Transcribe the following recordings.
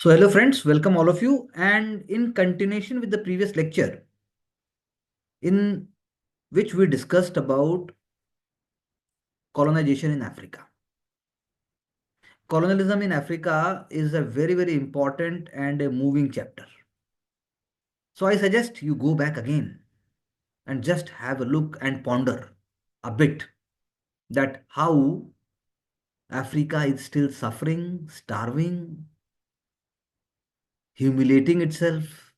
So, hello friends, welcome all of you. And in continuation with the previous lecture, in which we discussed about colonization in Africa. Colonialism in Africa is a very, very important and a moving chapter. So, I suggest you go back again and just have a look and ponder a bit that how Africa is still suffering, starving, humiliating itself,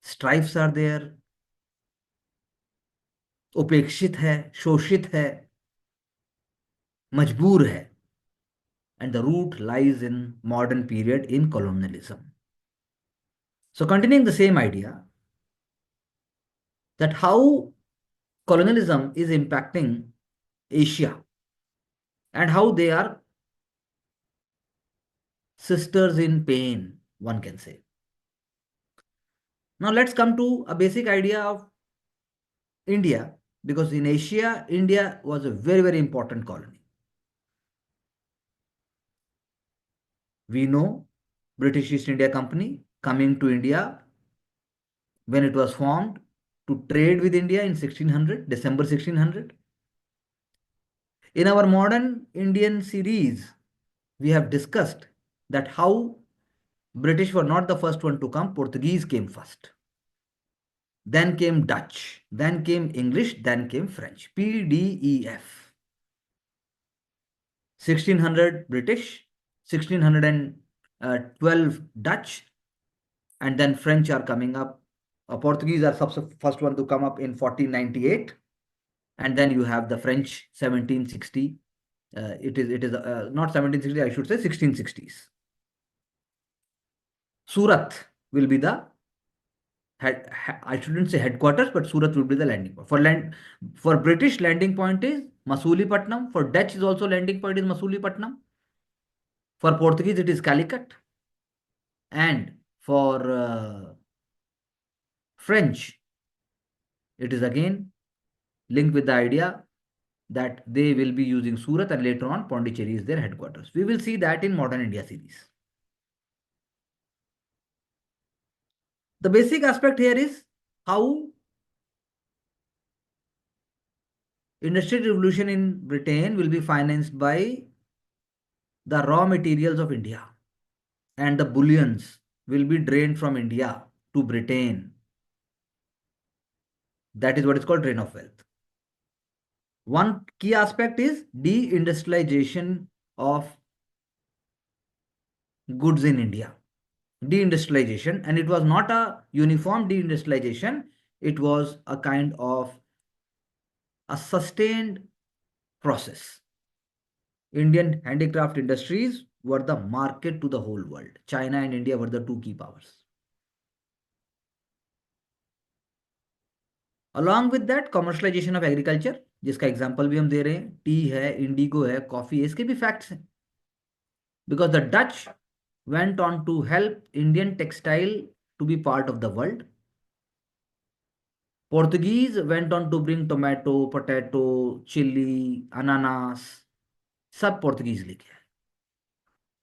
strifes are there, उपेक्षित है, शोषित है, मजबूर है, and the root lies in modern period in colonialism. So continuing the same idea that how colonialism is impacting Asia and how they are sisters in pain, one can say. Now let's come to a basic idea of India, because in Asia, India was a very, very important colony. We know British East India Company coming to India when it was formed to trade with India in 1600, December 1600. In our modern Indian series, we have discussed that how British were not the first one to come, Portuguese came first. Then came Dutch, then came English, then came French. PDEF. 1600 British, 1612 Dutch, and then French are coming up. Portuguese are first one to come up in 1498, and then you have the French 1760. It is not 1760, I should say 1660s. Surat will be the I shouldn't say headquarters, but Surat will be the landing point. For British, landing point is Masulipatam. For Dutch is also landing point is Masulipatam. For Portuguese, it is Calicut. And for French, it is again linked with the idea that they will be using Surat, and later on Pondicherry is their headquarters. We will see that in Modern India series. The basic aspect here is how Industrial Revolution in Britain will be financed by the raw materials of India, and the bullions will be drained from India to Britain. That is what is called drain of wealth. One key aspect is deindustrialization of goods in India. Deindustrialization, and it was not a uniform deindustrialization, it was a kind of a sustained process. Indian handicraft industries were the market to the whole world. China and India were the two key powers. Along with that, commercialization of agriculture, जिसका example भी हम दे रहे हैं, T है, Indigo है, coffee है, इसके भी फैक्ट्स हैं. Because the Dutch went on to help Indian textile to be part of the world. Portuguese went on to bring tomato, potato, chili, ananas, सब पोर्तुगीज लेके आए.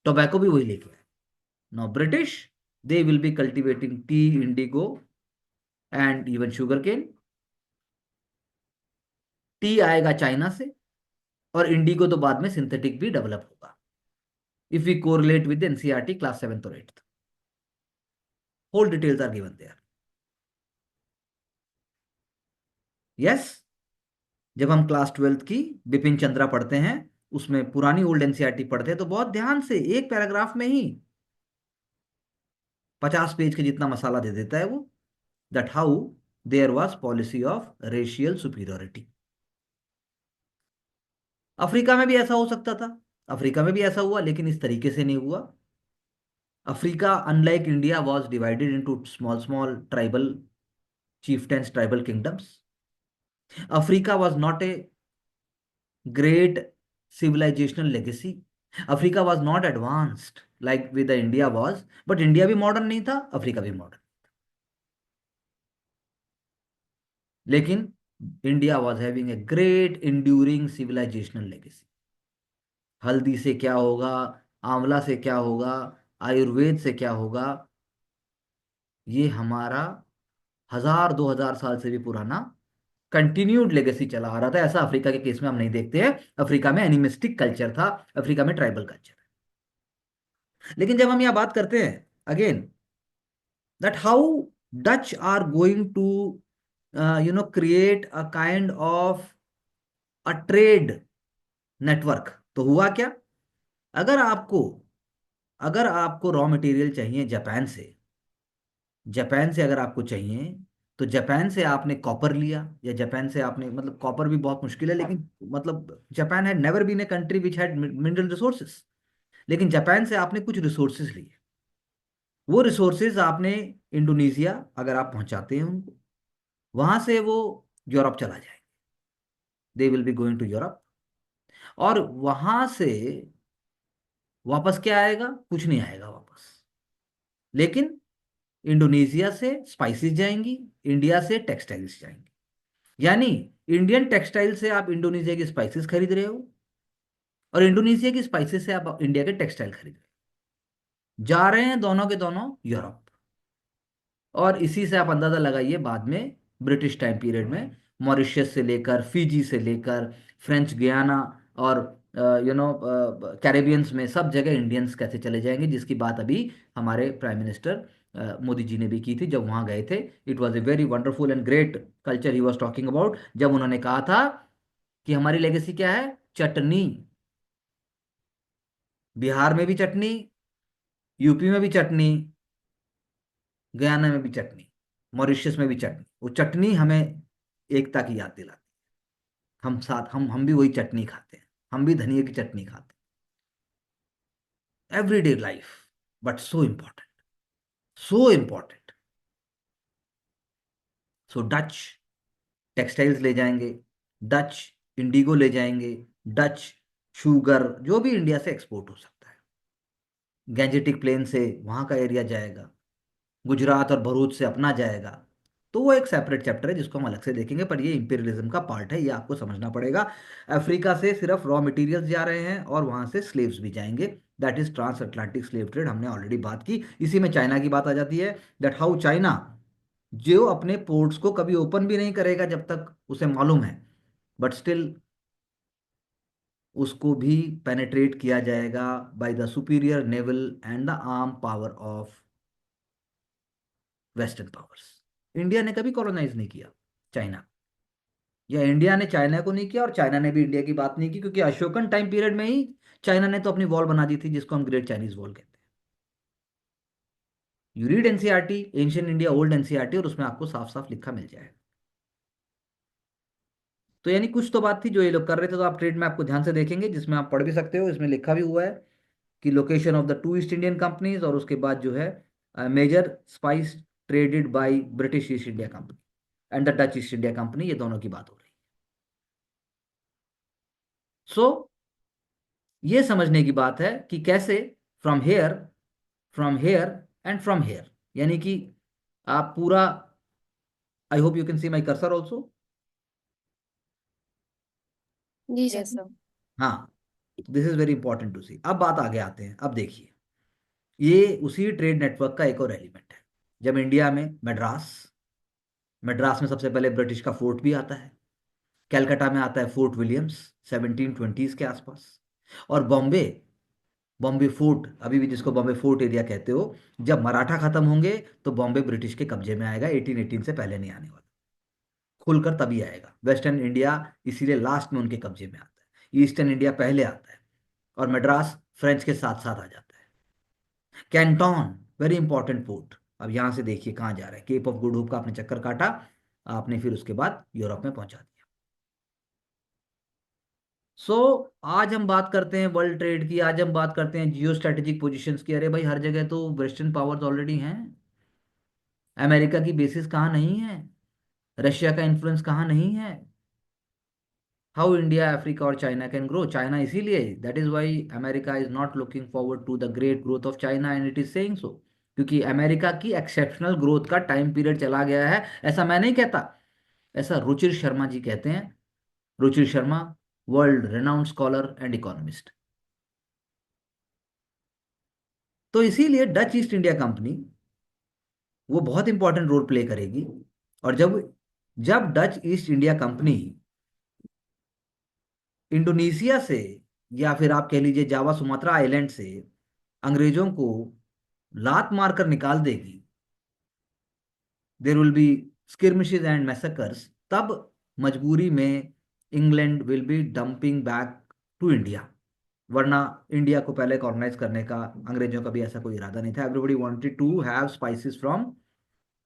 टोबैको भी वही लेके आए. Now British, they will be cultivating tea, indigo, and even sugarcane. T आएगा China से, और इंडिगो तो बाद में सिंथेटिक भी डेवलप होगा. If we correlate with the NCERT class 7th or 8th, whole details are given there. Yes, जब हम क्लास 12th की बिपिन चंद्रा पढ़ते हैं, उसमें पुरानी ओल्ड एनसीईआरटी पढ़ते हैं, तो बहुत ध्यान से एक पैराग्राफ में ही 50 पेज के जितना मसाला दे देता है वो, that how there was policy of racial superiority. Africa में भी ऐसा हो सकता था, अफ्रीका में भी ऐसा हुआ, लेकिन इस तरीके से नहीं हुआ. Africa unlike India was divided into small small tribal chieftains, tribal kingdoms. Africa was not a great civilizational legacy. Africa was not advanced like with the India was, but India भी modern नहीं था, Africa भी modern. लेकिन India was having a great enduring civilizational legacy. हल्दी से क्या होगा, आंवला से क्या होगा, आयुर्वेद से क्या होगा, ये हमारा 1000 2000 साल से भी पुराना कंटिन्यूड लेगेसी चला आ रहा था। ऐसा अफ्रीका के केस में हम नहीं देखते हैं। अफ्रीका में एनिमिस्टिक कल्चर था, अफ्रीका में ट्राइबल कल्चर। लेकिन जब हम यहाँ बात करते हैं again that how Dutch are going to create a kind of a trade network, तो हुआ क्या? अगर आपको अगर आपको रॉ मटेरियल चाहिए जापान से अगर आपको चाहिए, तो जापान से आपने कॉपर लिया, या जापान से आपने, मतलब कॉपर भी बहुत मुश्किल है, लेकिन मतलब Japan had never been a country which had mineral resources, लेकिन जापान से आपने कुछ रिसोर्सेज लिए। वो रिसोर्सेज आपने इंडोनेशिया अगर आप पहुंचाते हैं उनको, वहां से वो यूरोप चला जाएगा, they will be going to Europe. और वहां से वापस क्या आएगा? कुछ नहीं आएगा वापस। लेकिन इंडोनेशिया से स्पाइसेस जाएंगी, इंडिया से टेक्सटाइल्स जाएंगी। यानी इंडियन टेक्सटाइल से आप इंडोनेशिया की स्पाइसेस खरीद रहे हो, और इंडोनेशिया की स्पाइसेस से आप इंडिया के टेक्सटाइल खरीद रहे हो। जा रहे हैं दोनों के दोनों यूरोप। और इसी से आप अंदाजा लगाइए, बाद में ब्रिटिश टाइम पीरियड में मॉरिशस से लेकर फिजी से लेकर फ्रेंच गुयाना और कैरेबियंस में सब जगह इंडियंस कैसे चले जाएंगे, जिसकी बात अभी हमारे प्राइम मिनिस्टर मोदी जी ने भी की थी जब वहां गए थे। It was a very wonderful and great culture he was talking about, जब उन्होंने कहा था कि हमारी लेगेसी क्या है? चटनी। बिहार में भी चटनी, यूपी में भी चटनी, गयाना में भी चटनी, मॉरिशस में भी चटनी। वो चटनी हमें एकता की याद दिलाती। हम साथ हम भी वही चटनी खाते हैं, हम भी धनिया की चटनी खाते हैं everyday life. But so important, so important. So Dutch textiles ले जाएंगे, डच इंडिगो ले जाएंगे, डच शुगर, जो भी इंडिया से एक्सपोर्ट हो सकता है। गैंजेटिक प्लेन से वहां का एरिया जाएगा, गुजरात और भरूच से अपना जाएगा। तो वो एक सेपरेट चैप्टर है जिसको हम अलग से देखेंगे, पर ये इंपीरियलिज्म का पार्ट है, ये आपको समझना पड़ेगा। अफ्रीका से सिर्फ रॉ मटेरियल्स जा रहे हैं और वहां से स्लेव्स भी जाएंगे। That is transatlantic slave trade, हमने ऑलरेडी बात की। इसी में चाइना की बात आ जाती है, दैट हाउ चाइना जो अपने पोर्ट्स को कभी ओपन भी नहीं करेगा जब तक उसे मालूम है, बट स्टिल उसको भी पेनेट्रेट किया जाएगा by the superior naval and the arm power of western powers. India ने कभी कॉलोनाइज नहीं किया चाइना, या इंडिया ने चाइना को नहीं किया, और चाइना ने भी इंडिया की बात नहीं की, क्योंकि अशोकन टाइम पीरियड में ही चाइना ने तो अपनी वॉल बना दी थी, जिसको हम ग्रेट चाइनीज वॉल कहते हैं। You read NCERT, ancient India old NCERT, और उसमें आपको साफ साफ लिखा मिल जाएगा। तो यानी कुछ तो बात थी जो ये लोग कर रहे थे, तो आप ट्रेड में आपको ध्यान से देखेंगे, जिसमें आप पढ़ भी सकते हो, इसमें लिखा भी हुआ है कि location of the two East Indian companies, और उसके बाद जो है major spice traded by British East India Company and the Dutch East India Company, ये दोनों की बात हो रही है। सो ये समझने की बात है कि कैसे from here, from here and from here, यानी कि आप पूरा, I hope you can see my cursor also. जी सर। हाँ, this is very important to see. अब बात आगे आते हैं, अब देखिए, ये उसी ट्रेड नेटवर्क का एक और एलिमेंट है। जब इंडिया में मद्रास, मद्रास में सबसे पहले ब्रिटिश का फोर्ट भी आता है, कैलकाटा में आता है फोर्ट विलियम्स 1720s के आसपास, और बॉम्बे, बॉम्बे फोर्ट अभी भी जिसको बॉम्बे फोर्ट एरिया कहते हो, जब मराठा खत्म होंगे तो बॉम्बे ब्रिटिश के कब्जे में आएगा, 1818 से पहले नहीं आने वाला, खुलकर तभी आएगा। वेस्टर्न इंडिया इसीलिए लास्ट में उनके कब्जे में आता है, ईस्टर्न इंडिया पहले आता है, और मद्रास फ्रेंच के साथ साथ आ जाता है। Canton, very important port. अब यहां से देखिए कहाँ जा रहा है, केप ऑफ गुड होप का आपने चक्कर काटा, आपने फिर उसके बाद यूरोप में पहुंचा दिया। सो आज हम बात करते हैं वर्ल्ड ट्रेड की, आज हम बात करते हैं जियो स्ट्रेटेजिक पोजिशंस की। अरे भाई, हर जगह तो वेस्टर्न पावर्स ऑलरेडी हैं। अमेरिका की बेसिस कहाँ नहीं है? रशिया का इन्फ्लुएंस कहाँ नहीं है? हाउ इंडिया, अफ्रीका और चाइना कैन ग्रो? चाइना इसीलिए, that is why America is not looking forward to the great growth of China, and it is saying so. क्योंकि अमेरिका की एक्सेप्शनल ग्रोथ का time period चला गया है। ऐसा मैं नहीं कहता, ऐसा रुचिर शर्मा जी कहते हैं। Ruchir Sharma, world renowned scholar and economist. तो इसीलिए डच ईस्ट इंडिया कंपनी वो बहुत इंपॉर्टेंट रोल प्ले करेगी। और जब जब Dutch East India company Indonesia से, या फिर आप कह लीजिए जावा सुमात्रा आइलैंड से, अंग्रेजों को लात मारकर निकाल देगी, there will be skirmishes and massacres, तब मजबूरी में England will be dumping back to India. वरना इंडिया को पहले कॉलोनाइज करने का अंग्रेजों का भी ऐसा कोई इरादा नहीं था। Everybody wanted to have spices from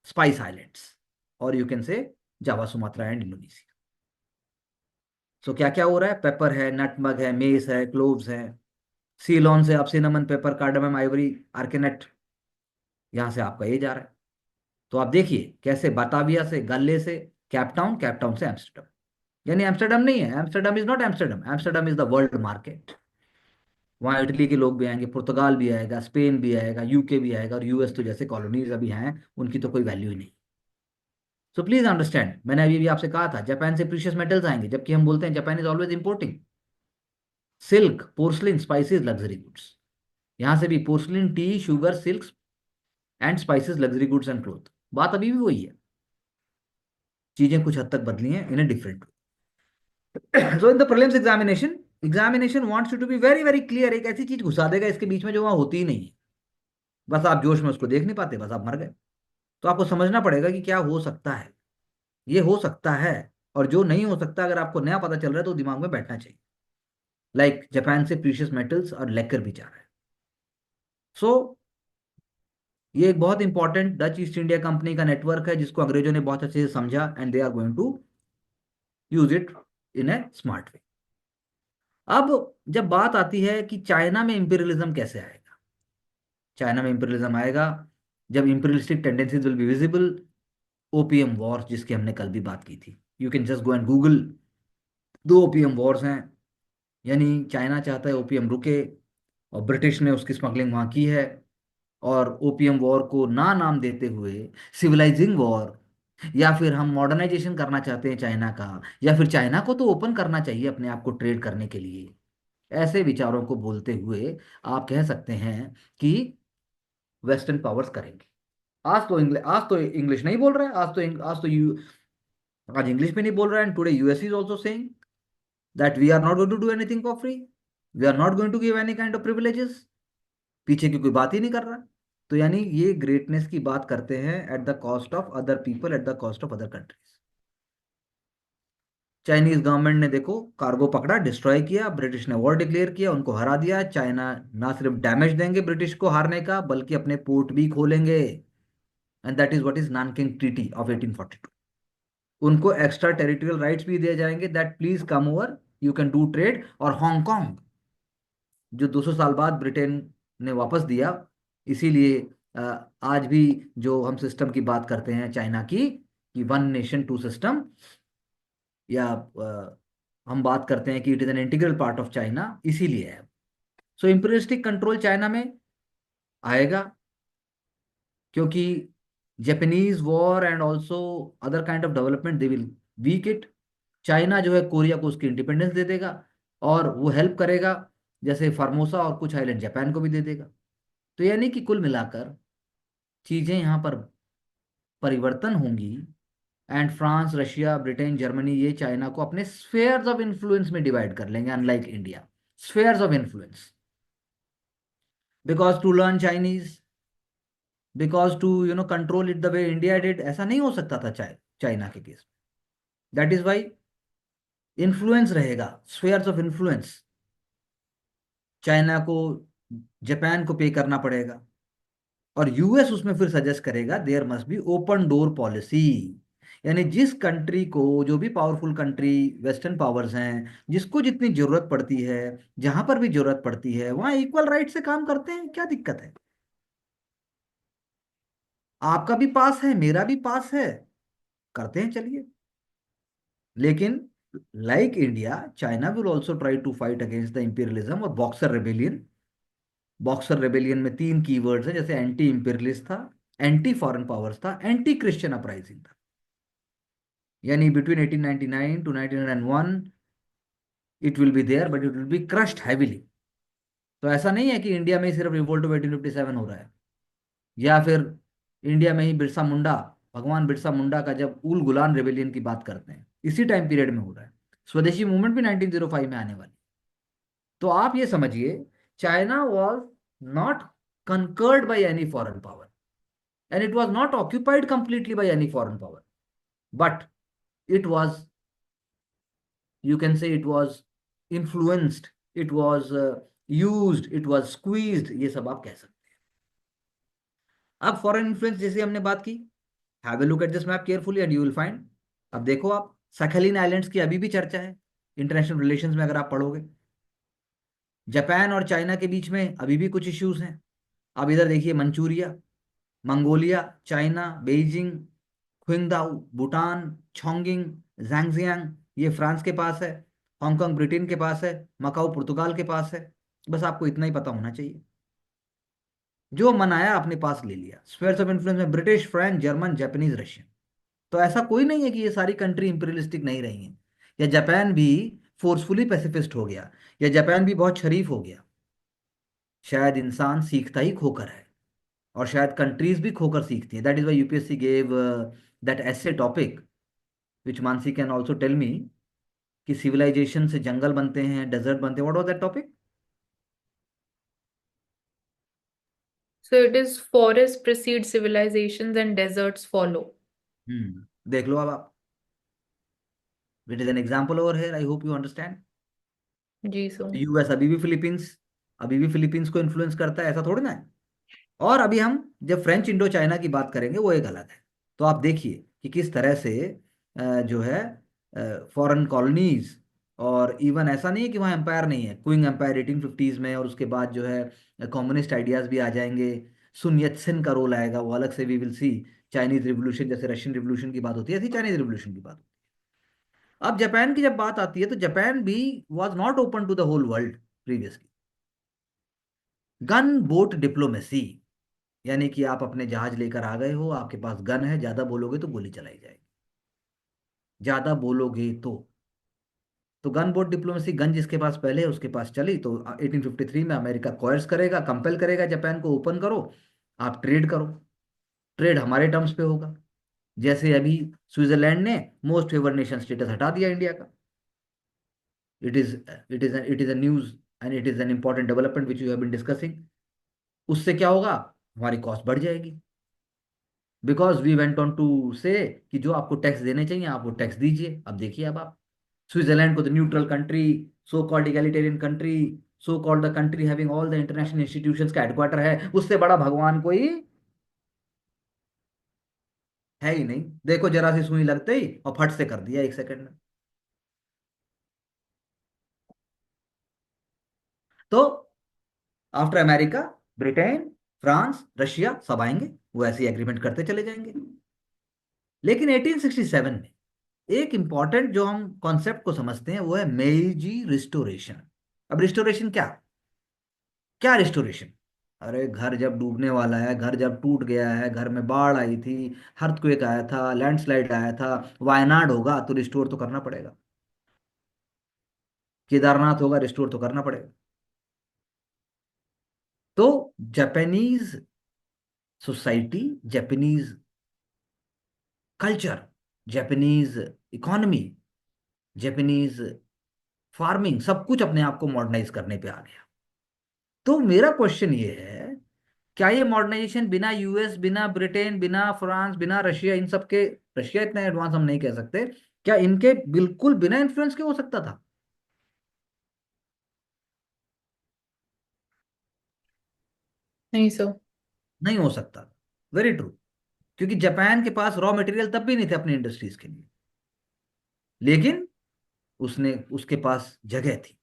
Spice Islands, और you can say Java Sumatra and Indonesia. So क्या क्या हो रहा है, पेपर है, नटमग है, मेस है, क्लोव्स है, सीलॉन से आप सिनेमन, पेपर, कार्डमम, आइवरी, आर्केनेट, यहां से आपका ये जा रहा है। तो आप देखिए कैसे बाताविया से, गल्ले से कैपटाउन, कैपटाउन से एम्स्टर्डम। यानी एम्स्टर्डम नहीं है, Amsterdam is not Amsterdam, Amsterdam is the world market. वहाँ इटली के लोग भी आएंगे, पुर्तगाल भी आएगा, स्पेन भी आएगा, यूके भी आएगा, और यूएस तो जैसे कॉलोनीज अभी हैं उनकी तो कोई वैल्यू ही नहीं। सो प्लीज अंडरस्टैंड, मैंने अभी भी आपसे कहा था जापान से प्रीशियस मेटल्स आएंगे, जबकि हम बोलते हैं Japan is always importing silk, porcelain, spices, luxury goods. यहां से भी porcelain, T, sugar, silk and spices, luxury goods and cloth. बात अभी भी वही है, चीजें कुछ हद तक बदली हैं in a different way. So in the prelims examination, examination wants you to be very very clear, एक ऐसी चीज घुसा देगा इसके बीच में जो वहां होती ही नहीं है, बस आप जोश में उसको देख नहीं पाते, बस आप मर गए। तो आपको समझना पड़ेगा कि क्या हो सकता है, ये हो सकता है, और जो नहीं हो सकता अगर आपको नया पता चल रहा है तो दिमाग में बैठना चाहिए। लाइक जापान से प्रीशियस मेटल्स और लेकर भी जा रहा है। सो ये एक बहुत important Dutch East India Company का नेटवर्क है जिसको अंग्रेजों ने बहुत अच्छे से समझा, and they are going to use it in a smart way. अब जब बात आती है कि चाइना में इंपीरियलिज्म कैसे आएगा, चाइना में इंपीरियलिज्म आएगा जब imperialistic tendencies will be visible. Opium wars जिसकी हमने कल भी बात की थी, you can just go and Google, दो ओपीएम वॉर्स हैं। यानी चाइना चाहता है ओपीएम रुके, और ब्रिटिश ने उसकी स्मगलिंग वहां की है। और ओपीएम वॉर को ना नाम देते हुए सिविलाइजिंग वॉर, या फिर हम मॉडर्नाइजेशन करना चाहते हैं चाइना का, या फिर चाइना को तो ओपन करना चाहिए अपने आप को ट्रेड करने के लिए, ऐसे विचारों को बोलते हुए आप कह सकते हैं कि वेस्टर्न पावर्स करेंगे। आज तो इंग्लिश नहीं बोल रहा है, आज इंग्लिश भी नहीं बोल रहा है, and today US is also saying that we are not going to do anything for free, we are not going to give any kind of privileges. पीछे की कोई बात ही नहीं कर रहा। तो यानी ये ग्रेटनेस की बात करते हैं at the cost of other people, at the cost of other countries. Chinese government ने देखो कार्गो पकड़ा, डिस्ट्रॉय किया, ब्रिटिश ने वॉर डिक्लेयर किया, उनको हरा दिया। चाइना ना सिर्फ डैमेज देंगे ब्रिटिश को हारने का, बल्कि अपने पोर्ट भी खोलेंगे, and that is what is Nanking treaty of 1842। उनको एक्स्ट्रा टेरिटोरियल राइट्स भी दिए जाएंगे, that please come over, you can do trade. और हांगकांग जो 200 साल बाद ब्रिटेन ने वापस दिया, इसीलिए अ, आज भी जो हम सिस्टम की बात करते हैं चाइना की, कि वन नेशन टू सिस्टम, या हम बात करते हैं कि it is an integral part of China, इसीलिए है। सो इंपीरियलिस्टिक कंट्रोल चाइना में आएगा, क्योंकि Japanese war and also other kind of development they will weak it. China जो है कोरिया को उसकी इंडिपेंडेंस दे देगा, और वो हेल्प करेगा, जैसे फार्मोसा और कुछ आइलैंड जापान को भी दे देगा। तो यानी कि कुल मिलाकर चीजें यहाँ पर परिवर्तन होंगी, and France, Russia, Britain, Germany ये चाइना को अपने स्फेयर्स ऑफ इन्फ्लुएंस में डिवाइड कर लेंगे, unlike India. Spheres of influence, because to learn Chinese, because to control it the way India did, ऐसा नहीं हो सकता था चाइना के केस में। दैट इज वाई इन्फ्लुएंस रहेगा, स्फेयर्स ऑफ इन्फ्लुएंस। चाइना को जापान को पे करना पड़ेगा, और यूएस उसमें फिर सजेस्ट करेगा there must be open door policy. यानी जिस कंट्री को, जो भी पावरफुल कंट्री, वेस्टर्न पावर्स हैं, जिसको जितनी जरूरत पड़ती है, जहां पर भी जरूरत पड़ती है, वहां इक्वल राइट से काम करते हैं, क्या दिक्कत है। आपका भी पास है, मेरा भी पास है, करते हैं, चलिए। लेकिन like India, China will also try to fight against the imperialism और बॉक्सर रेबेलियन। बॉक्सर रेबेलियन में तीन कीवर्ड्स हैं, जैसे एंटी इंपीरियलिस्ट था, एंटी फॉरेन पावर्स था, एंटी क्रिश्चियन अपराइजिंग था। यानी between 1899 to 1901 it will be there, but it will be crushed heavily. तो ऐसा नहीं है कि इंडिया में ही सिर्फ रिवोल्ट ऑफ 1857 हो रहा है, या फिर इंडिया में ही बिरसा मुंडा, भगवान बिरसा मुंडा का जब उल गुलान रेबेलियन की बात करते हैं इसी टाइम पीरियड में हो रहा है। स्वदेशी मूवमेंट भी 1905 में आने वाली। तो आप ये समझिए, China was not conquered by any foreign power, and it was not occupied completely by any foreign power, but it was, you can say, it was influenced, it was used, it was squeezed, ये सब आप कह सकते हैं। अब foreign influence जैसे हमने बात की, have a look at this map carefully and you will find. अब देखो आप, सखलिन आइलैंड्स की अभी भी चर्चा है इंटरनेशनल रिलेशंस में, अगर आप पढ़ोगे। जापान और चाइना के बीच में अभी भी कुछ इश्यूज हैं। अब इधर देखिए, Manchuria, Mongolia, China, Beijing, Qingdao, Bhutan, Chongqing, Zhanjiang, ये फ्रांस के पास है। हांगकांग ब्रिटेन के पास है। मकाऊ पुर्तगाल के पास है। बस आपको इतना ही पता होना चाहिए। जो मनाया अपने पास ले लिया। स्फीयर्स ऑफ इन्फ्लुएंस में British, French, German, Japanese, Russian. तो ऐसा कोई नहीं है कि ये सारी कंट्री इंपीरियलिस्टिक नहीं रही हैं, या जापान भी फोर्सफुली पैसिफिस्ट हो गया, या जापान भी बहुत शरीफ हो गया। शायद इंसान सीखता ही खोकर है, और शायद कंट्रीज भी खोकर सीखती है। That is why UPSC gave that ऐसे topic which Mansi can also tell me, कि सिविलाइजेशन से जंगल बनते हैं, डेजर्ट बनते हैं। What was that topic? So it is forests precede civilizations and deserts follow. देख लो अब आप, it is an example over here, I hope you understand. जी सो। यूएस अभी भी फिलीपींस को इन्फ्लुएंस करता है, ऐसा थोड़ी ना है। और अभी हम जब फ्रेंच इंडो चाइना की बात करेंगे, वो एक अलग है। तो आप देखिए कि किस तरह से जो है फॉरेन कॉलोनीज, और इवन ऐसा नहीं है कि वहाँ एम्पायर नहीं है। क्विंग एम्पायर 1850s में, और उसके बाद जो है कम्युनिस्ट आइडियाज भी आ जाएंगे। सुन यत सेन का रोल आएगा, वो अलग से we will see. Chinese revolution, जैसे रशियन रिवोल्यूशन की बात होती है, ऐसी चाइनीज रिवोल्यूशन की बात होती है। अब जापान की जब बात आती है, तो जापान भी was not open to the whole world previously. Gunboat diplomacy, यानी कि आप अपने जहाज लेकर आ गए हो, आपके पास गन है, ज्यादा बोलोगे तो गोली चलाई जाएगी, ज्यादा बोलोगे तो गन बोट डिप्लोमेसी, गन जिसके पास पहले है उसके पास चली। तो 1853 में अमेरिका कोयर्स करेगा, कंपेल करेगा जापान को, ओपन करो, आप ट्रेड करो, ट्रेड हमारे टर्म्स पे होगा। जैसे अभी स्विट्जरलैंड ने मोस्ट फेवर्ड नेशन स्टेटस हटा दिया इंडिया का। It is a news, and it is an important development which you have been discussing. उससे क्या होगा? हमारी कॉस्ट बढ़ जाएगी, because we went on to say कि जो आपको टैक्स देने चाहिए आप वो टैक्स दीजिए। अब देखिए, अब आप स्विट्जरलैंड को, the neutral country, so called egalitarian country, so called the country having all the international institutions का हेडक्वार्टर है, उससे बड़ा भगवान कोई है ही नहीं। देखो, जरा सी सुई लगते ही और फट से कर दिया 1 सेकंड में। तो after America, Britain, France, Russia सब आएंगे, वो ऐसे एग्रीमेंट करते चले जाएंगे। लेकिन 1867 में एक इंपॉर्टेंट जो हम कॉन्सेप्ट को समझते हैं, वो है मेइजी रिस्टोरेशन। अब रिस्टोरेशन क्या? क्या रिस्टोरेशन? अरे, घर जब डूबने वाला है, घर जब टूट गया है, घर में बाढ़ आई थी, अर्थक्वेक आया था, लैंडस्लाइड आया था, वायनाड होगा, तो रिस्टोर तो करना पड़ेगा। केदारनाथ होगा, रिस्टोर तो करना पड़ेगा। तो Japanese society, Japanese culture, Japanese economy, Japanese farming, सब कुछ अपने आप को मॉडर्नाइज करने पे आ गया। तो मेरा क्वेश्चन ये है, क्या ये मॉडर्नाइजेशन बिना यूएस, बिना ब्रिटेन, बिना फ्रांस, बिना रशिया, इन सब के, रशिया इतना एडवांस हम नहीं कह सकते, क्या इनके बिल्कुल बिना इन्फ्लुएंस के हो सकता था? नहीं सो। नहीं हो सकता। Very true. क्योंकि जापान के पास रॉ मटेरियल तब भी नहीं थे अपनी इंडस्ट्रीज के लिए, लेकिन उसने, उसके पास जगह थी,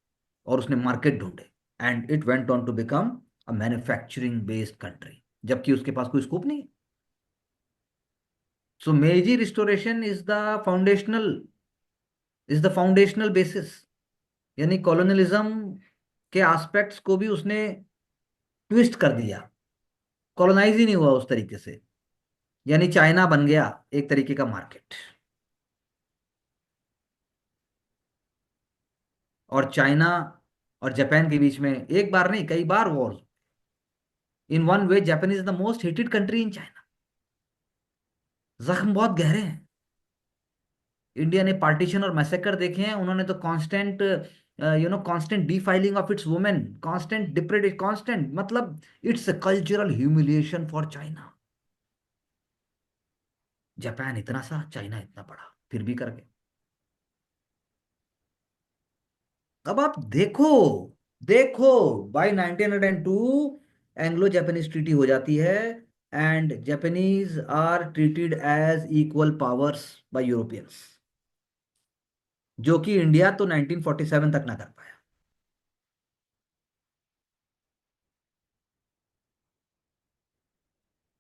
और उसने मार्केट ढूंढे, and it went on to become a manufacturing based country, जबकि उसके पास कोई स्कोप नहीं है। So Meiji restoration is the foundational basis. यानी कॉलोनलिज्म के एस्पेक्ट्स को भी उसने ट्विस्ट कर दिया, कॉलोनाइज ही नहीं हुआ उस तरीके से। यानी चाइना बन गया एक तरीके का मार्केट, और चाइना और जापान के बीच में एक बार नहीं कई बार war. In one way Japan is the most hated country in China. जख्म बहुत गहरे हैं। इंडिया ने पार्टीशन और मैसेकर देखे हैं, उन्होंने तो constant constant defiling of its women, constant depredation, constant, मतलब it's a cultural humiliation for China. Japan इतना सा, चाइना इतना बड़ा, फिर भी कर गए। अब आप देखो, देखो, बाय 1902 एंग्लो जापानीज ट्रीटी हो जाती है, and Japanese are treated as equal powers by Europeans, जो कि इंडिया तो 1947 तक ना कर पाया।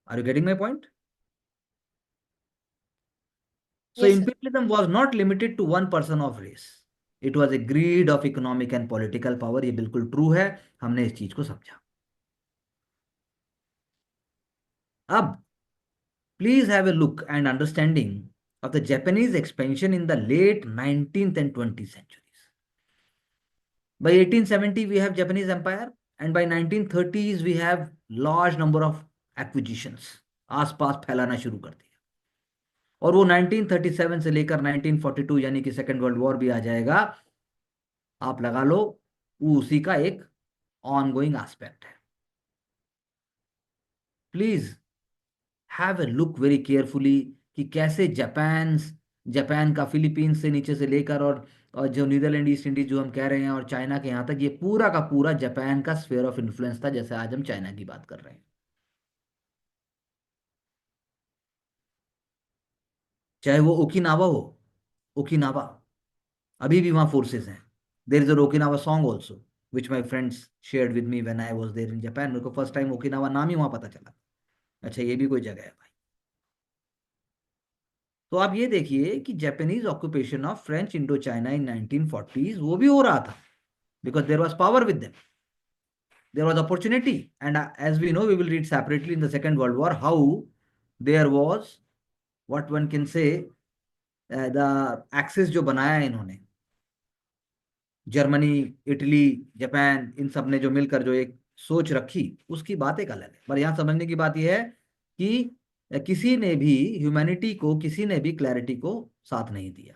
Are you getting my point? So Yes, sir. imperialism was not limited to one person of race. It was a greed of economic and political power. ये बिल्कुल true है, हमने इस चीज को समझा। अब please have a look and understanding of the Japanese expansion in the late 19th and 20th centuries. By 1870 we have Japanese empire, and by 1930s we have large number of acquisitions, आसपास फैलाना शुरू कर दिया। और वो 1937 से लेकर 1942 यानी कि सेकेंड वर्ल्ड वॉर भी आ जाएगा, आप लगा लो, वो उसी का एक ऑनगोइंग एस्पेक्ट है। Please have a look very carefully कि कैसे जापान का फिलीपींस से नीचे से लेकर और जो नीदरलैंड, ईस्ट इंडीज जो हम कह रहे हैं, और चाइना के यहाँ तक, ये पूरा का पूरा जापान का स्फीयर ऑफ इन्फ्लुएंस था, जैसे आज हम चाइना की बात कर रहे हैं। चाहे वो ओकिनावा हो, ओकिनावा अभी भी वहाँ फोर्सेस हैं। There is a Okinawa song also which my friends shared with me when I was there in Japan. मेरे को फर्स्ट टाइम ओकिनावा नाम ही वहाँ पता चला। अच्छा, ये भी कोई जगह है भाई। तो आप ये देखिए कि Japanese occupation of French Indochina in 1940s वो भी हो रहा था, because there was power with them, there was opportunity, and as we know, we will read separately in the Second World War how there was, what one can say, the Axis जो बनाया है इन्होंने, Germany, Italy, Japan, इन सब ने जो मिलकर जो एक सोच रखी, उसकी बात एक अलग है। पर यहाँ समझने की बात यह है कि किसी ने भी ह्यूमैनिटी को, किसी ने भी क्लैरिटी को साथ नहीं दिया।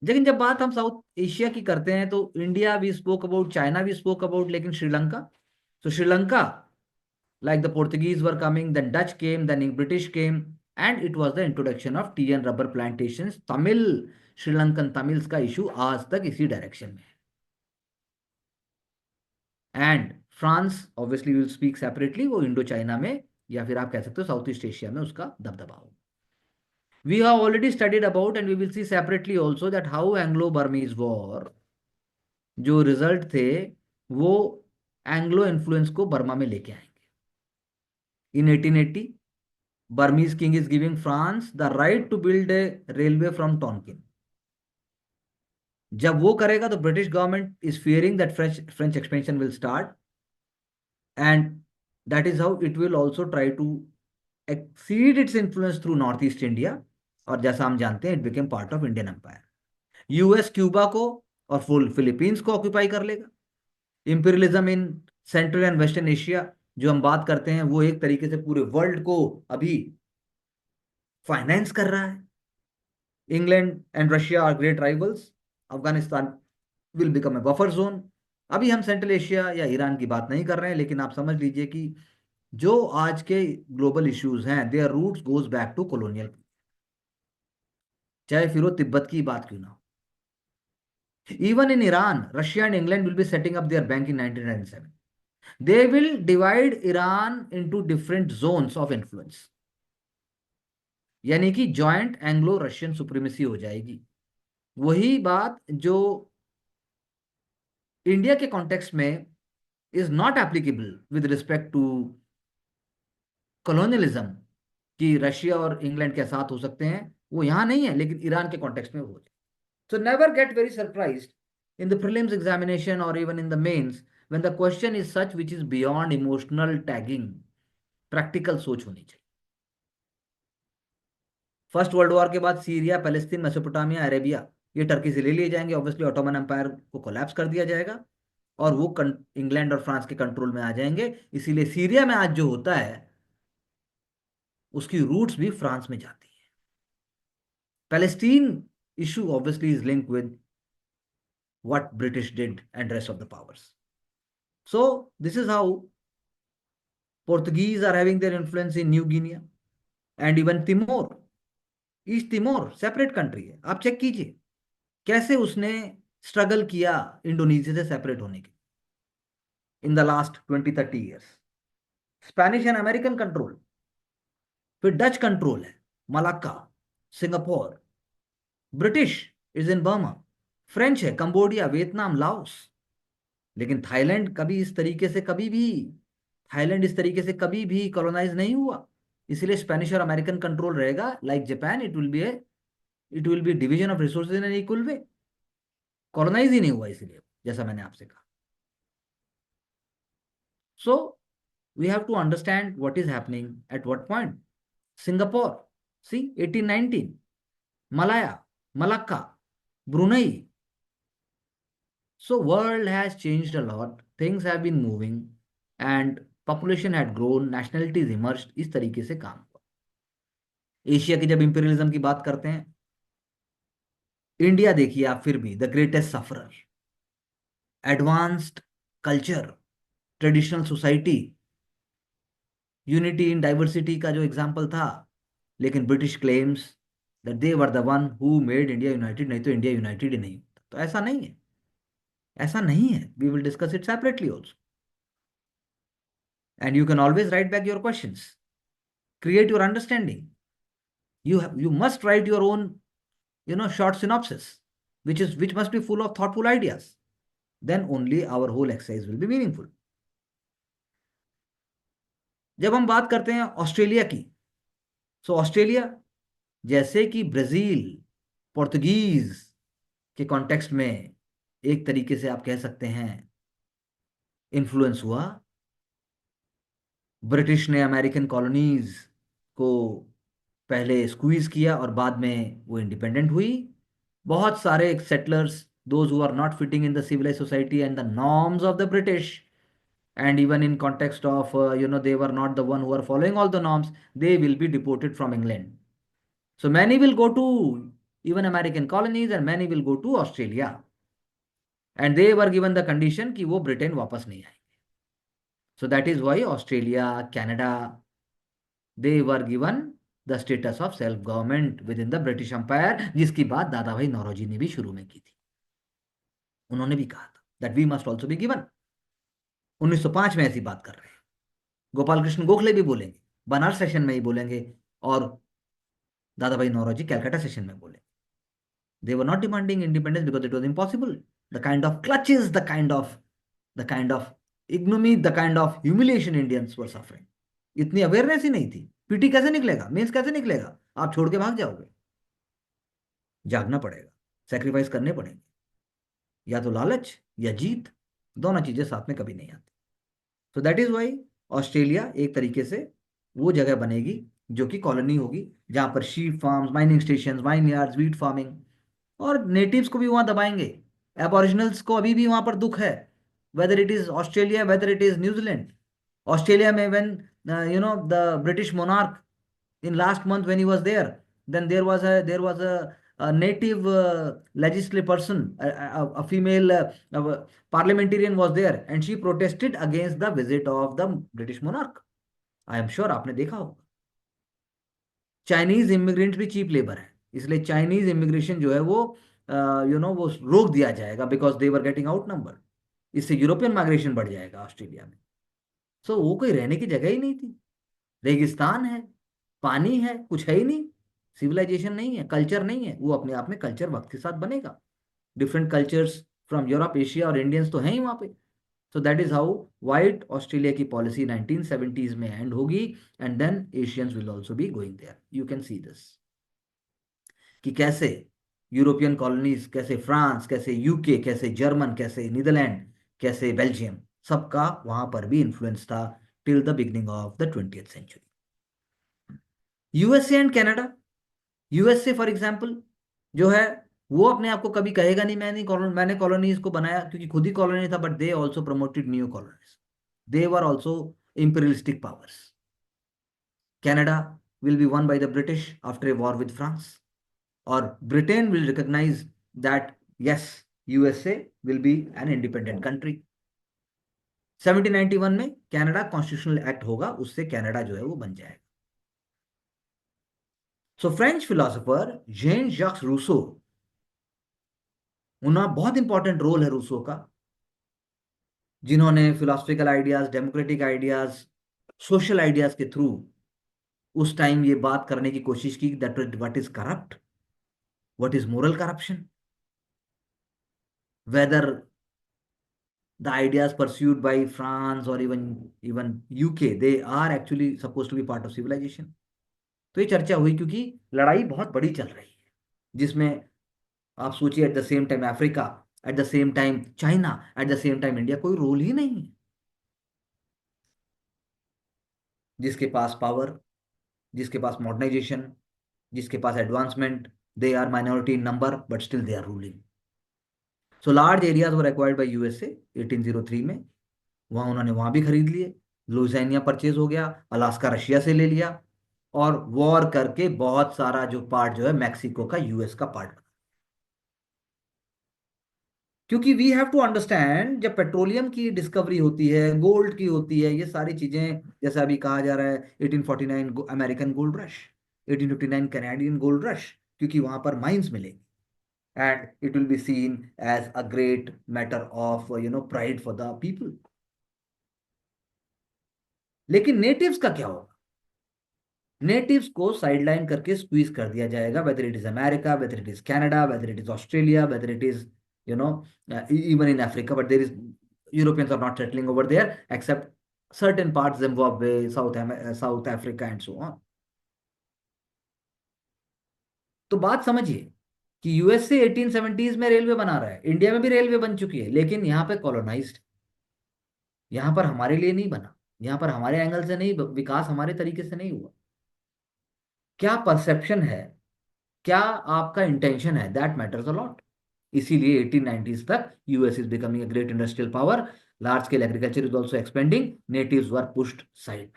लेकिन जब बात हम साउथ एशिया की करते हैं तो India we spoke about, China we spoke about, लेकिन Sri Lanka, so Sri Lanka, like the Portuguese were coming, then Dutch came, then British came, and it was the introduction of tea and rubber plantations. Tamil, Sri Lankan Tamils का issue आज तक इसी direction में है। And France obviously will speak separately, वो Indo China में, या फिर आप कह सकते हो साउथ ईस्ट एशिया में उसका दबदबा हो। We have already studied about, and we will see separately also, that how Anglo-Burmese war जो रिजल्ट थे वो एंग्लो इन्फ्लुएंस को बर्मा में लेके आएंगे। In 1880 Burmese king is giving France the right to build a railway from Tonkin. जब वो करेगा तो British government is fearing that French expansion will start, and that is how it will also try to exceed its influence through North East India, और जैसा हम जानते हैं it became part of Indian Empire. US Cuba को और full Philippines को occupy कर लेगा। Imperialism in central and western Asia जो हम बात करते हैं, वो एक तरीके से पूरे वर्ल्ड को अभी फाइनेंस कर रहा है। England and Russia are great rivals, Afghanistan will become a buffer zone. अभी हम सेंट्रल एशिया या ईरान की बात नहीं कर रहे हैं, लेकिन आप समझ लीजिए कि जो आज के ग्लोबल इश्यूज हैं, their roots goes back to colonial, चाहे फिर वो तिब्बत की बात क्यों ना हो। Even in Iran, Russia and England will be setting up their bank in 1997. They will divide Iran into different zones of influence. यानी कि जॉइंट एंग्लो रशियन सुप्रीमेसी हो जाएगी। वही बात जो इंडिया के कॉन्टेक्स्ट में is not applicable with respect to colonialism, कि रशिया और इंग्लैंड के साथ हो सकते हैं, वो यहां नहीं है, लेकिन ईरान के कॉन्टेक्स्ट में हो जाए। So never get very surprised in the prelims examination or even in the mains when the question is such which is beyond emotional tagging. Practical सोच होनी चाहिए। फर्स्ट वर्ल्ड वॉर के बाद सीरिया, पैलेस्तीन, मेसोपोटामिया, अरेबिया, ये Turkey से ले लिए जाएंगे, ऑब्वियसली ऑटोमन एम्पायर को कोलैप्स कर दिया जाएगा और वो इंग्लैंड और फ्रांस के कंट्रोल में आ जाएंगे। इसीलिए सीरिया में आज जो होता है उसकी रूट्स भी फ्रांस में जाती है। Palestine issue obviously is linked with what British did and rest of the powers. So this is how Portuguese are having their influence in New Guinea and even Timor. East Timor separate country है, आप check कीजिए कैसे उसने struggle किया Indonesia से separate होने के in the last 20-30 years. Spanish and American control, फिर डच कंट्रोल है, Malacca, Singapore, British is in Burma, French है, कंबोडिया, वियतनाम, लाओस। लेकिन थाईलैंड इस तरीके से कभी भी कॉलोनाइज नहीं हुआ। इसलिए स्पेनिश और अमेरिकन कंट्रोल रहेगा। Like Japan, it will be division of resources in an equal way. Colonize ही नहीं हुआ इसलिए, जैसा मैंने आपसे कहा। So we have to understand what is happening at what point. Singapore, see 1819, Malaya, Malacca, Brunei. So world has changed a lot, things have been moving and population had grown, nationalities emerged। इस तरीके से काम हुआ। Asia की जब imperialism की बात करते हैं, इंडिया देखिए आप, फिर भी the greatest sufferer, advanced culture, traditional society, unity in diversity का जो एग्जाम्पल था। लेकिन British claims that they were the one who made India United, नहीं तो इंडिया यूनाइटेड ही नहीं होता। तो ऐसा नहीं है, ऐसा नहीं है। We will discuss it separately also. And you can always write back your questions, create your understanding. You must write your own short synopsis which must be full of thoughtful ideas. Then only our whole exercise will be meaningful. जब हम बात करते हैं Australia की, so Australia जैसे कि Brazil Portuguese के context में एक तरीके से आप कह सकते हैं इन्फ्लुएंस हुआ। ब्रिटिश ने अमेरिकन कॉलोनीज को पहले स्क्वीज किया और बाद में वो इंडिपेंडेंट हुई। बहुत सारे settlers, those who are not fitting in the civilised society and the norms of the British, and even in context of they were not the one who are following all the norms, they will be deported from England. So many will go to even American colonies and many will go to Australia, and they were given the condition कि वो Britain वापस नहीं आएंगे। So that is why Australia, Canada, they were given the status of self government within the British Empire, जिसकी बात दादा भाई नौरोजी ने भी शुरू में की थी। उन्होंने भी कहा था that we must also be given। 1905 में ऐसी बात कर रहे हैं। गोपाल कृष्ण गोखले भी बोलेंगे, बनारस सेशन में ही बोलेंगे, और दादा भाई नौरोजी कैलकाटा सेशन में बोलेंगे। They were not demanding independence because it was impossible. The kind of clutches, the kind of ignominy, the kind of humiliation Indians were suffering. इतनी अवेयरनेस ही नहीं थी। पीटी कैसे निकलेगा, मेंस कैसे निकलेगा, आप छोड़ के भाग जाओगे। जागना पड़ेगा, सेक्रीफाइस करने पड़ेंगे, या तो लालच या जीत, दोनों चीजें साथ में कभी नहीं आती। So that is why Australia एक तरीके से वो जगह बनेगी जो कि कॉलोनी होगी, जहां पर sheep farms, mining station, wine yards, wheat farming, और नेटिव्स को भी वहां दबाएंगे। एबोरिजिनल्स को अभी भी वहां पर दुख है, whether it is Australia, whether it is New Zealand. Australia में when the British monarch in last month when he was there, then there was a native legislative person, a female parliamentarian was there, and she protested against the visit of the British monarch. I am sure आपने देखा होगा। Chinese immigrant भी cheap labour है, इसलिए Chinese immigration जो है वो वो रोक दिया जाएगा because they were getting out number. इससे यूरोपियन माइग्रेशन बढ़ जाएगा ऑस्ट्रेलिया में। सो वो कोई रहने की जगह ही नहीं थी, रेगिस्तान है, पानी है, कुछ है ही नहीं, सिविलाइजेशन नहीं है, कल्चर नहीं है। वो अपने आप में कल्चर वक्त के साथ बनेगा। Different cultures from Europe, Asia और इंडियंस तो हैं ही वहां पे। So that is how White Australia की पॉलिसी 1970s में एंड होगी, and then Asians will also be going there. You can see this कि कैसे यूरोपियन कॉलोनीज, कैसे फ्रांस, कैसे यूके, कैसे जर्मन, कैसे नीदरलैंड, कैसे बेल्जियम, सबका वहां पर भी इन्फ्लुएंस था till the beginning of the 20th century. USA and Canada, USA for example जो है वो अपने आप को कभी कहेगा नहीं मैंने कॉलोनीज को बनाया, क्योंकि खुद ही कॉलोनी था, but they also promoted new colonies, they were also imperialistic powers. Canada will be won by the British after a war with France, or Britain will recognize that yes, USA will be an independent country. 1791 में Canada constitutional act होगा, उससे Canada जो है वो बन जाएगा. So French philosopher Jean Jacques Rousseau, उनका बहुत इंपॉर्टेंट रोल है रूसो का, जिन्होंने philosophical ideas, democratic ideas, social ideas के थ्रू उस टाइम ये बात करने की कोशिश की that what is corrupt, what is moral corruption, whether the ideas pursued by France or even UK, they are actually supposed to be part of civilization. तो ये चर्चा हुई क्योंकि लड़ाई बहुत बड़ी चल रही है, जिसमें आप सोचिए at the same time Africa, at the same time China, at the same time India, कोई रोल ही नहीं है. जिसके पास पावर, जिसके पास मॉडर्नाइजेशन, जिसके पास advancement, they are minority in number but still they are ruling. So large areas were acquired by USA 1803 में. वहां उन्होंने वहां भी खरीद लिए, लुइसियाना परचेज हो गया, अलास्का रशिया से ले लिया, और वॉर करके बहुत सारा जो पार्ट जो है मैक्सिको का यूएस का पार्ट बना. क्योंकि वी हैव टू अंडरस्टैंड, जब पेट्रोलियम की डिस्कवरी होती है, गोल्ड की होती है, ये सारी चीजें, जैसे अभी कहा जा रहा है 1849 American gold rush, 1859 Canadian gold rush, क्योंकि वहां पर माइंस मिलेंगी, and it will be seen as a great matter of pride for the people. लेकिन नेटिव्स का क्या होगा? नेटिव्स को साइडलाइन करके स्क्वीज कर दिया जाएगा, weather it is America, weather it is Canada, weather it is Australia, whether it is even in Africa, but there is Europeans are not settling over there except certain parts, Zimbabwe, South Africa and so on. तो बात समझिए कि USA 1870s में railway बना रहा है, India में भी रेलवे बन चुकी है, लेकिन यहाँ पे कॉलोनाइज्ड, यहाँ पर हमारे लिए नहीं बना, यहाँ पर हमारे एंगल से नहीं, विकास हमारे तरीके से नहीं हुआ. क्या परसेप्शन है, क्या आपका इंटेंशन है, दैट मैटर्स अ लॉट. इसीलिए 1890s तक US is becoming a great industrial power, large scale agriculture is also expanding, natives were pushed side.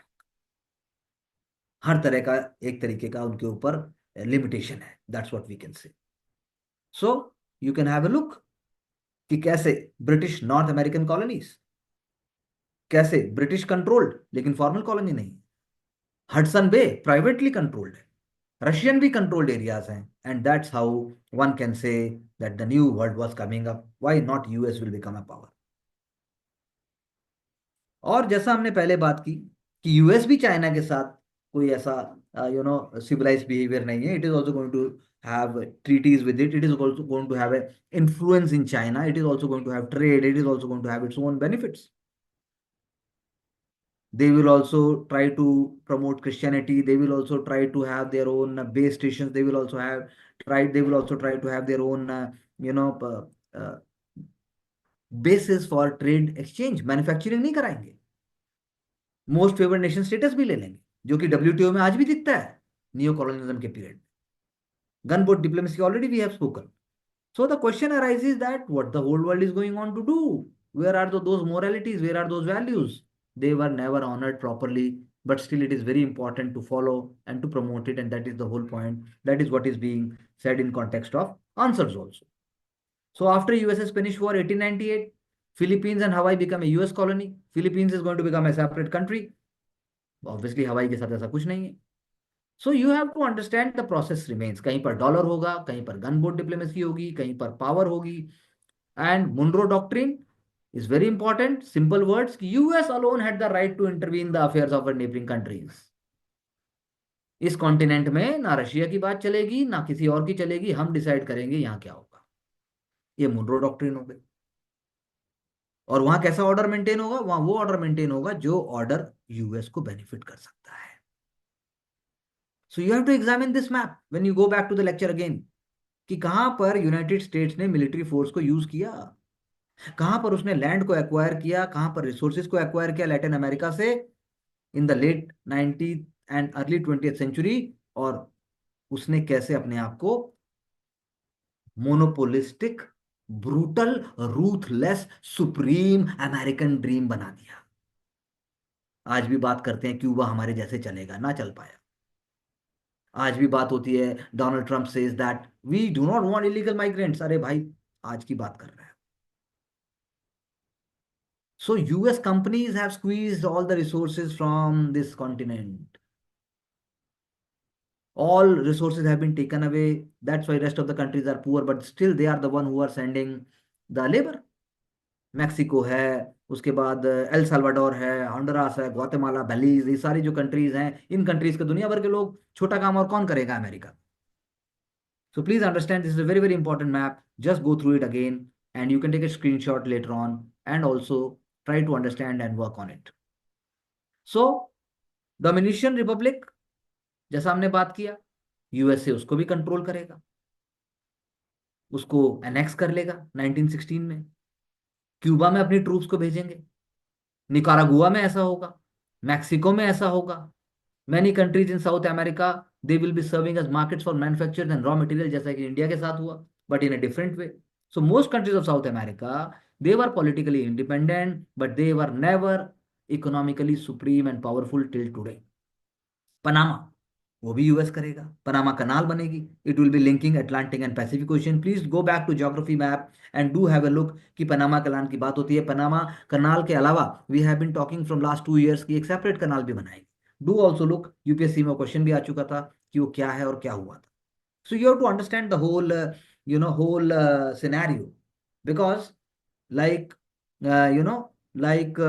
हर तरह का एक तरीके का उनके ऊपर लिमिटेशन है, that's what we can say. So you can have a look कि कैसे ब्रिटिश नॉर्थ अमेरिकन कॉलोनीज, कैसे ब्रिटिश कंट्रोल्ड लेकिन फॉर्मल कॉलोनी नहीं. हडसन बे प्राइवेटली कंट्रोल्ड है, रशियन भी कंट्रोल्ड एरियाज हैं, and that's how one can say that the new world was coming up, why not US will become a power. और जैसा हमने पहले बात की कि यूएस भी चाइना के साथ कोई ऐसा सिविलाइज्ड बिहेवियर नहीं है. It is also going to have treaties with it is also going to have influence in China, it is also going to have trade, it is also going to have its own benefits. They will also try to promote Christianity. They will also try to have their own base stations. They will also they will also try to have their own, basis for trade exchange. Manufacturing नहीं कराएंगे. Most favoured nation status भी ले लेंगे, जो कि WTO में आज भी दिखता है नियो कॉलोनिज्म के पीरियड में. Gunboat diplomacy already we have spoken. So the question arises that what the whole world is going on to do? Where are those moralities? Where are those values? They were never honored properly, but still it is very important to follow and to promote it, and that is the whole point. That is what is being said in context of answers also. So after USS Spanish War 1898, Philippines and Hawaii become a US colony. Philippines is going to become a separate country. Obviously Hawaii के साथ ऐसा कुछ नहीं है. So you have to understand the process remains. कहीं पर dollar होगा, कहीं पर गन बोट डिप्लोमेसी होगी, कहीं पर पावर होगी. And Monroe doctrine is very important. Simple words कि US alone had the right to intervene the affairs of neighbouring countries. इस कॉन्टिनेंट में ना रशिया की बात चलेगी, ना किसी और की चलेगी, हम डिसाइड करेंगे यहाँ क्या होगा. ये मुनरो डॉक्ट्रिन हो गई. और वहां कैसा ऑर्डर मेंटेन होगा? वहां वो ऑर्डर मेंटेन होगा जो ऑर्डर यूएस को बेनिफिट कर सकता है. So you have to examine this map when you go back to the lecture again, कि कहां पर यूनाइटेड स्टेट्स ने मिलिट्री फोर्स को यूज किया, कहां पर उसने लैंड को एक्वायर किया, कहां पर रिसोर्सेज को एक्वायर किया लैटिन अमेरिका से in the late 19th and early 20th century, और उसने कैसे अपने आप को monopolistic, brutal, ruthless, supreme American dream बना दिया। आज भी बात करते हैं क्यूबा हमारे जैसे चलेगा, ना चल पाया। आज भी बात होती है, Donald Trump says that we do not want illegal migrants. अरे भाई, आज की बात कर रहे हैं। So US companies have squeezed all the resources from this continent. All resources have been taken away. That's why rest of the countries are poor, but still they are the one who are sending the labor. Mexico है, उसके बाद El Salvador है, Honduras है, Guatemala, बेलीज, ये सारी जो countries हैं, इन countries के दुनिया भर के लोग, छोटा काम और कौन करेगा? America. So please understand, this is a very, very important map. Just go through it again and you can take a screenshot later on and also try to understand and work on it. So Dominican Republic, जैसा हमने बात किया, USA उसको भी control करेगा, उसको annex कर लेगा 1916 में। क्यूबा में अपनी ट्रूप्स को भेजेंगे, निकारागुआ में ऐसा होगा, मैक्सिको में ऐसा होगा। Many countries in South America, they will be serving as markets for manufacture and raw material, जैसा कि इंडिया के साथ हुआ, but in a different way. So most countries of South America, they were politically independent, but they were never economically supreme and powerful till today. Panama, वो भी US करेगा, Panama canal बनेगी, it will be linking Atlantic and Pacific ocean. Please go back to geography map and do have a look कि Panama canal की बात होती है। Panama canal के अलावा we have been talking from last 2 years की एक सेपरेट कनाल भी बनाएगी। डू ऑल्सो लुक, यूपीएससी में क्वेश्चन भी आ चुका था कि वो क्या है और क्या हुआ था। So you have to understand the whole, whole scenario, because like, like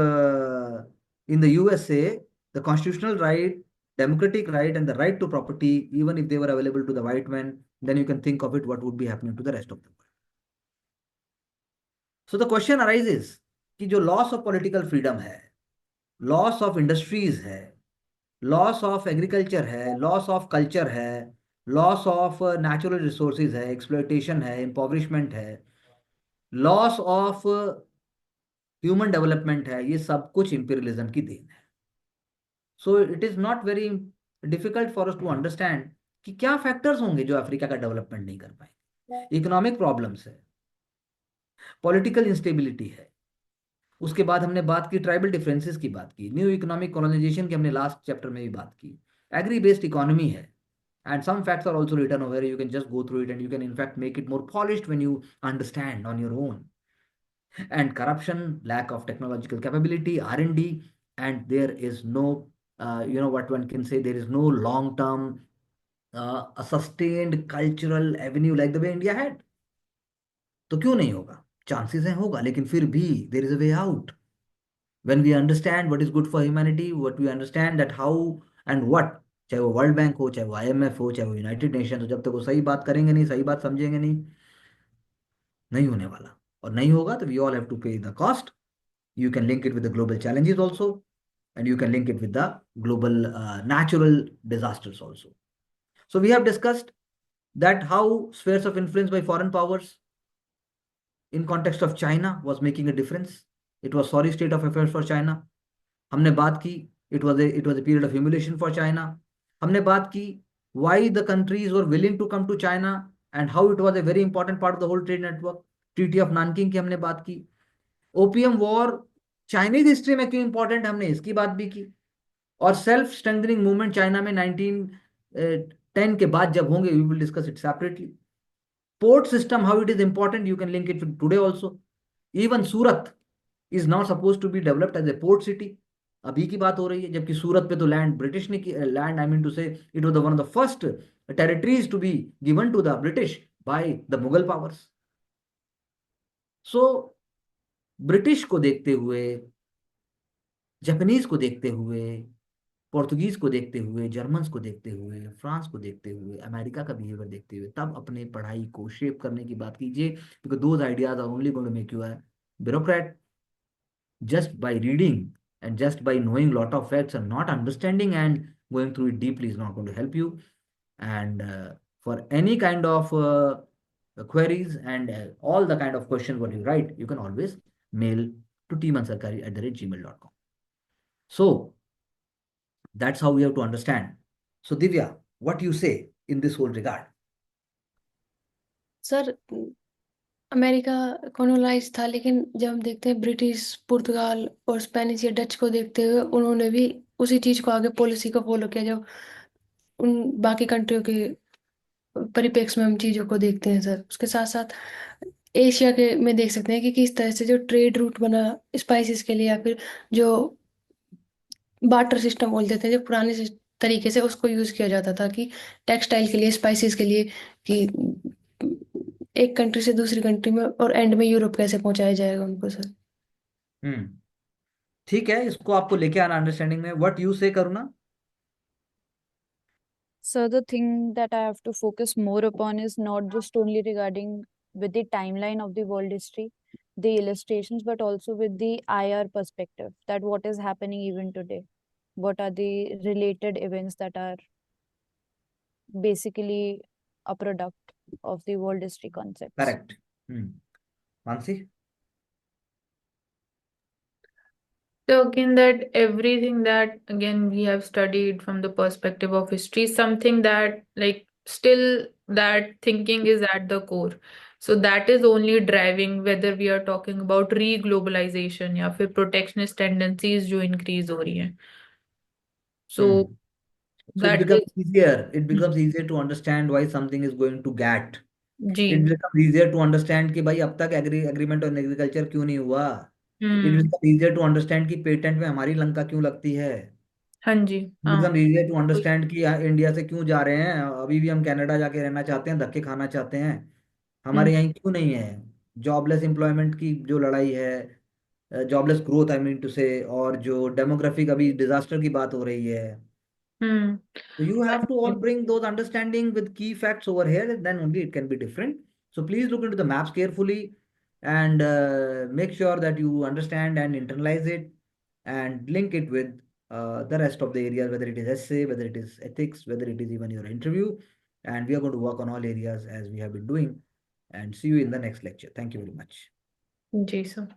in the USA, the constitutional right, democratic right, and the right to property, even if they were available to the white men, then you can think of it what would be happening to the rest of the world. So the question arises कि जो loss of political freedom है, loss of industries है, loss of agriculture है, loss of culture है, loss of natural resources है, exploitation है, impoverishment है, loss of human development है, ये सब कुछ इंपीरियलिज्म की देन है। So it is not very difficult for us to understand कि क्या फैक्टर्स होंगे जो अफ्रीका का डेवलपमेंट नहीं कर पाएंगे। इकोनॉमिक प्रॉब्लम्स है, पॉलिटिकल इंस्टेबिलिटी है, उसके बाद हमने बात की ट्राइबल डिफरेंसेस की, बात की न्यू इकोनॉमिक कॉलोनाइजेशन की, हमने लास्ट चैप्टर में भी बात की, एग्री बेस्ड इकोनॉमी है, and some facts are also written over here. You can just go through it and you can in fact make it more polished when you understand on your own. And corruption, lack of technological capability, R&D, and there is no, what one can say, there is no long-term, a sustained cultural avenue like the way India had. तो क्यों नहीं होगा? Chances हैं, होगा, लेकिन फिर भी there is a way out. When we understand what is good for humanity, what we understand that how and what, चाहे वो वर्ल्ड बैंक हो, चाहे वो IMF हो, चाहे वो यूनाइटेड नेशन हो, जब तक वो सही बात करेंगे नहीं, सही बात समझेंगे नहीं, नहीं होने वाला। और नहीं होगा तो वी ऑल हैव टू पे the cost. You can link it with the global challenges also, and you can link it with the global natural disasters also. So we have discussed that how spheres of influence by foreign powers in context of China was making a difference. It was sorry state of affairs for China. हमने बात की, it was a period of humiliation for China. हमने बात की why the countries were willing to come to China and how it was a very important part of the whole trade network. Treaty of Nanking की हमने बात की। Opium war Chinese history में क्यों important, हमने इसकी बात भी की। और सेल्फ स्ट्रेंथनिंग मूवमेंट चाइना में 1910 के बाद जब होंगे, we will discuss it separately. Port system, how it is important, you can link it today also. Even Surat is not suppose to be developed as a port city, अभी की बात हो रही है, जबकि सूरत पे तो लैंड ब्रिटिश ने की, land I mean to say it was one of the first territories to be given to the British by the Mughal powers. So British को देखते हुए, जापानीज को देखते हुए, पोर्तुगीज को देखते हुए, जर्मन्स को देखते हुए, फ्रांस को देखते हुए, अमेरिका का बिहेवियर देखते हुए, तब अपने पढ़ाई को शेप करने की बात कीजिए, because those ideas are only going to make you a bureaucrat. Just by reading and just by knowing lot of facts and not understanding and going through it deeply is not going to help you. And for any kind of queries and all the kind of questions what you write, you can always mail to tmansarkari@gmail.com. So that's how we have to understand. So Divya, what you say in this whole regard? Sir America colonise था, लेकिन जब हम देखते हैं British, पुर्तगाल और Spanish या Dutch को देखते हुए, उन्होंने भी उसी चीज को आगे पॉलिसी को फॉलो किया जो उन बाकी कंट्रियों के परिप्रेक्ष्य में हम चीजों को देखते हैं सर। उसके साथ साथ एशिया के में देख सकते हैं कि किस तरह से जो ट्रेड रूट बना स्पाइसेस के लिए, या फिर जो बार्टर सिस्टम बोल देते हैं, जो पुराने तरीके से उसको यूज किया जाता था कि टेक्सटाइल के लिए, स्पाइसेस के लिए, कि एक कंट्री से दूसरी कंट्री में और एंड में यूरोप कैसे पहुंचाया जाएगा उनको सर। हम्म। ठीक है, इसको आपको लेके आना अंडरस्टैंडिंग में। व्हाट यू से करुणा? So the thing that I have to focus more upon is not just only regarding with the timeline of the world history, the illustrations, but also with the IR perspective, that what is happening even today. What are the related events that are basically a product of the world history concepts. Correct. Mansi? So again, that everything that again we have studied from the perspective of history, something that like still that thinking is at the core. So that is only driving whether we are talking about re-globalization या फिर protectionist tendencies जो increase हो रही हैं. So So it that becomes is easier. It becomes easier to understand why something is going to get. Ji. It becomes easier to understand कि भाई अब तक एग्रीमेंट ऑन एग्रीकल्चर क्यों नहीं हुआ. It hmm. becomes easier to understand कि patent में हमारी लंका क्यों लगती है. हाँ जी. It हाँ. becomes easier to understand कि इंडिया से क्यों जा रहे हैं, अभी भी हम कनाडा जाके रहना चाहते हैं, धक्के खाना चाहते हैं, हमारे यहाँ क्यों नहीं है. जॉबलेस एम्प्लॉयमेंट की जो लड़ाई है, jobless growth I mean to say, और जो डेमोग्राफिक अभी डिजास्टर की बात हो रही है. हम्म. So you have to all bring those understanding with key facts over here, then only it can be different. So please look into the maps carefully and make sure that you understand and internalize it and link it with the rest of the areas, whether it is essay, whether it is ethics, whether it is even your interview. And we are going to work on all areas as we have been doing. And see you in the next lecture. Thank you very much. जी sir.